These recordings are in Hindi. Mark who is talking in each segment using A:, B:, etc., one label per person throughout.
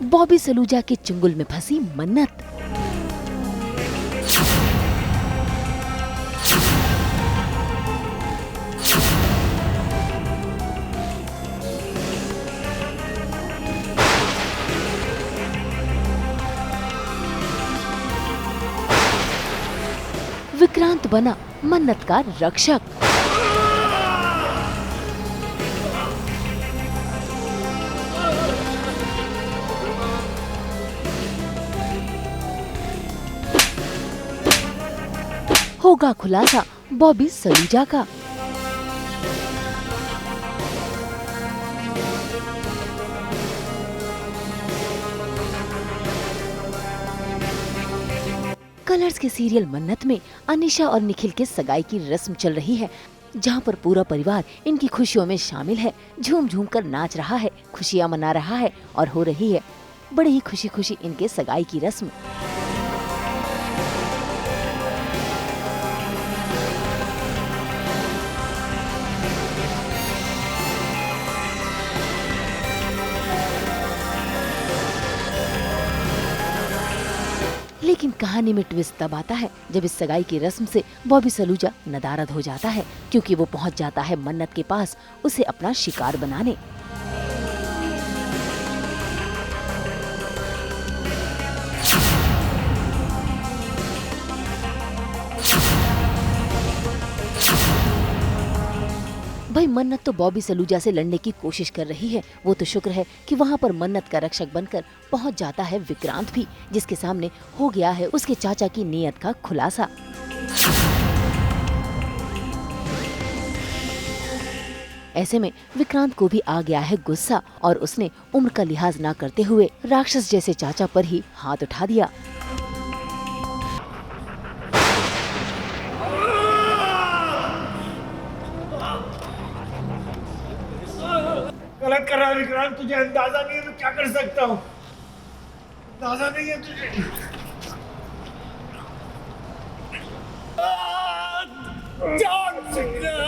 A: बॉबी सलूजा के चुंगल में फंसी मन्नत। विक्रांत बना मन्नत का रक्षक। होगा खुलासा बॉबी सलूजा का। कलर्स के सीरियल मन्नत में अनीशा और निखिल के सगाई की रस्म चल रही है, जहां पर पूरा परिवार इनकी खुशियों में शामिल है, झूम झूम कर नाच रहा है, खुशियां मना रहा है और हो रही है बड़ी ही खुशी खुशी इनके सगाई की रस्म। लेकिन कहानी में ट्विस्ट तब आता है जब इस सगाई की रस्म से बॉबी सलूजा नदारद हो जाता है, क्योंकि वो पहुंच जाता है मन्नत के पास उसे अपना शिकार बनाने। भाई मन्नत तो बॉबी सलूजा से लड़ने की कोशिश कर रही है। वो तो शुक्र है कि वहाँ पर मन्नत का रक्षक बनकर पहुँच जाता है विक्रांत भी, जिसके सामने हो गया है उसके चाचा की नीयत का खुलासा। ऐसे में विक्रांत को भी आ गया है गुस्सा और उसने उम्र का लिहाज न करते हुए राक्षस जैसे चाचा पर ही हाथ उठा दिया।
B: गलत कर रहा है विक्रांत, तुझे अंदाजा नहीं है मैं क्या कर सकता हूँ। अंदाजा नहीं है तुझे। जॉन सिग्नर।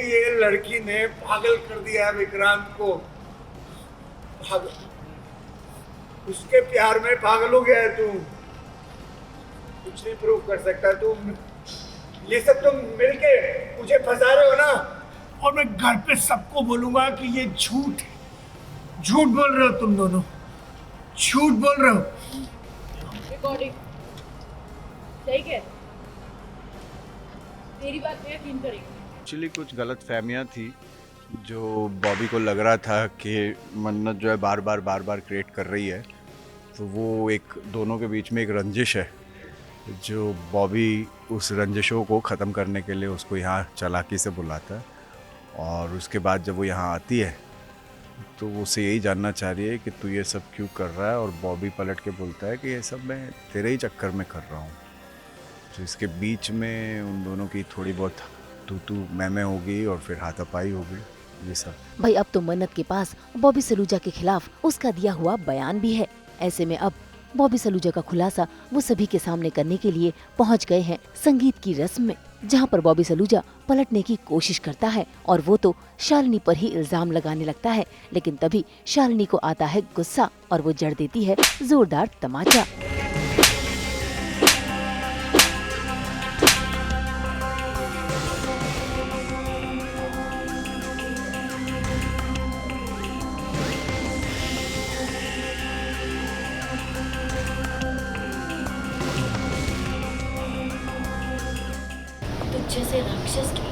B: ये लड़की ने पागल कर दिया है विक्रांत को। उसके प्यार में पागल हो गया है तू। कुछ नहीं प्रूव कर सकता तू। ये सब तुम मिलके मुझे फंसा रहे हो ना, और मैं घर पे सबको बोलूंगा कि ये झूठ है। झूठ बोल रहे हो तुम दोनों, झूठ बोल रहे हो।
C: रिकॉर्डिंग सही कह, तेरी बात मैं यकीन करेंगे।
D: एक्चुअली कुछ गलत फहमियाँ थी जो बॉबी को लग रहा था कि मन्नत जो है बार बार क्रिएट कर रही है, तो वो एक दोनों के बीच में एक रंजिश है जो बॉबी उस रंजिशों को ख़त्म करने के लिए उसको यहाँ चालाकी से बुलाता है। और उसके बाद जब वो यहाँ आती है तो वो उसे यही जानना चाह रही है कि तू ये सब क्यों कर रहा है, और बॉबी पलट के बोलता है कि ये सब मैं तेरे ही चक्कर में कर रहा हूँ। तो इसके बीच में उन दोनों की थोड़ी बहुत तू मैं होगी और फिर हाथापाई होगी, ये सब।
A: भाई अब तो मन्नत के पास बॉबी सलूजा के खिलाफ उसका दिया हुआ बयान भी है। ऐसे में अब बॉबी सलूजा का खुलासा वो सभी के सामने करने के लिए पहुंच गए हैं संगीत की रस्म में, जहां पर बॉबी सलूजा पलटने की कोशिश करता है और वो तो शालिनी पर ही इल्जाम लगाने लगता है। लेकिन तभी शालिनी को आता है गुस्सा और वो जड़ देती है जोरदार तमाचा।
C: जैसे राक्षस की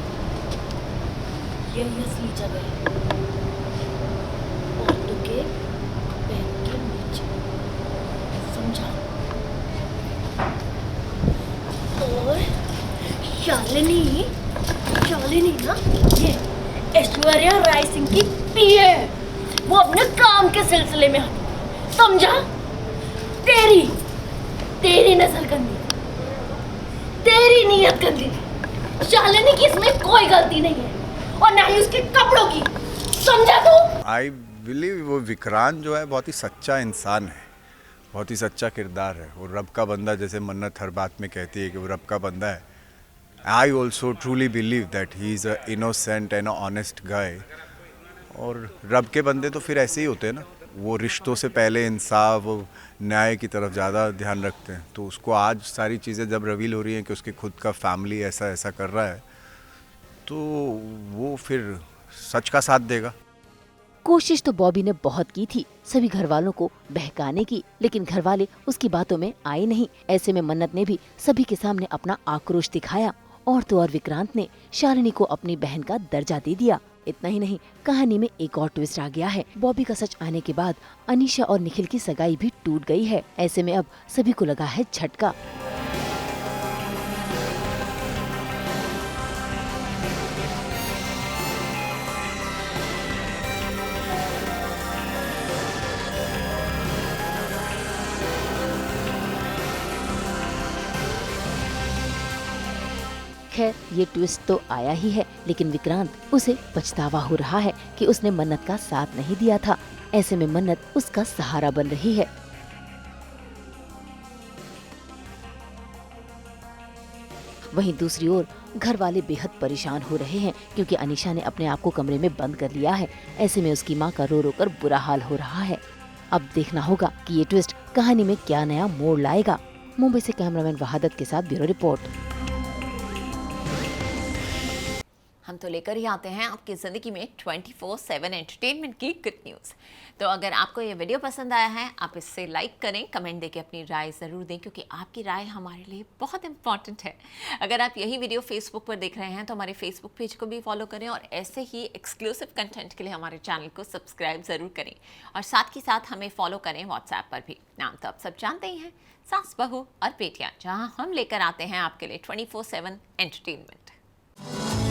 C: यही असली जगह है, औरतों के पैर के नीचे, समझा? और शालिनी ना, ये ऐश्वर्या राय सिंह की पीए है। वो अपने काम के सिलसिले में आती, समझा? तेरी नजर गंदी, तेरी नीयत गंदी। शालिनी की इसमें कोई गलती नहीं है और ना ही उसके कपड़ों की, समझा तू?
D: आई बिलीव वो विक्रांत जो है बहुत ही सच्चा इंसान है, बहुत ही सच्चा किरदार है। वो रब का बंदा, जैसे मन्नत हर बात में कहती है कि वो रब का बंदा है। I also truly believe that he is a innocent and honest guy. और रब के बंदे तो फिर ऐसे ही होते हैं ना, वो रिश्तों से पहले इंसाफ, वो न्याय की तरफ ज़्यादा ध्यान रखते हैं। तो उसको आज सारी चीज़ें जब रिवील हो रही हैं कि उसकी खुद का फैमिली ऐसा ऐसा कर रहा है, तो वो फिर सच का साथ देगा।
A: कोशिश तो बॉबी ने बहुत की थी सभी घर वालों को बहकाने की, लेकिन घर वाले उसकी बातों में आए नहीं। ऐसे में मन्नत ने भी सभी के सामने अपना आक्रोश दिखाया और तो और विक्रांत ने शालिनी को अपनी बहन का दर्जा दे दिया। इतना ही नहीं, कहानी में एक और ट्विस्ट आ गया है। बॉबी का सच आने के बाद अनीशा और निखिल की सगाई भी टूट गई है। ऐसे में अब सभी को लगा है झटका। खैर, ये ट्विस्ट तो आया ही है, लेकिन विक्रांत उसे पछतावा हो रहा है कि उसने मन्नत का साथ नहीं दिया था। ऐसे में मन्नत उसका सहारा बन रही है। वहीं दूसरी ओर घर वाले बेहद परेशान हो रहे हैं क्योंकि अनीशा ने अपने आप को कमरे में बंद कर लिया है। ऐसे में उसकी मां का रो रो कर बुरा हाल हो रहा है। अब देखना होगा कि ये ट्विस्ट कहानी में क्या नया मोड़ लाएगा। मुंबई से कैमरामैन वहादत के साथ ब्यूरो रिपोर्ट।
E: हम तो लेकर ही आते हैं आपकी ज़िंदगी में 24/7 एंटरटेनमेंट की गुड न्यूज़। तो अगर आपको ये वीडियो पसंद आया है, आप इससे लाइक करें, कमेंट देके अपनी राय ज़रूर दें, क्योंकि आपकी राय हमारे लिए बहुत इंपॉर्टेंट है। अगर आप यही वीडियो फेसबुक पर देख रहे हैं तो हमारे फेसबुक पेज को भी फॉलो करें और ऐसे ही एक्सक्लूसिव कंटेंट के लिए हमारे चैनल को सब्सक्राइब ज़रूर करें और साथ ही साथ हमें फॉलो करें व्हाट्सएप पर भी। नाम तो आप सब जानते ही हैं, सास बहू और बेटियाँ, जहाँ हम लेकर आते हैं आपके लिए 24/7 एंटरटेनमेंट।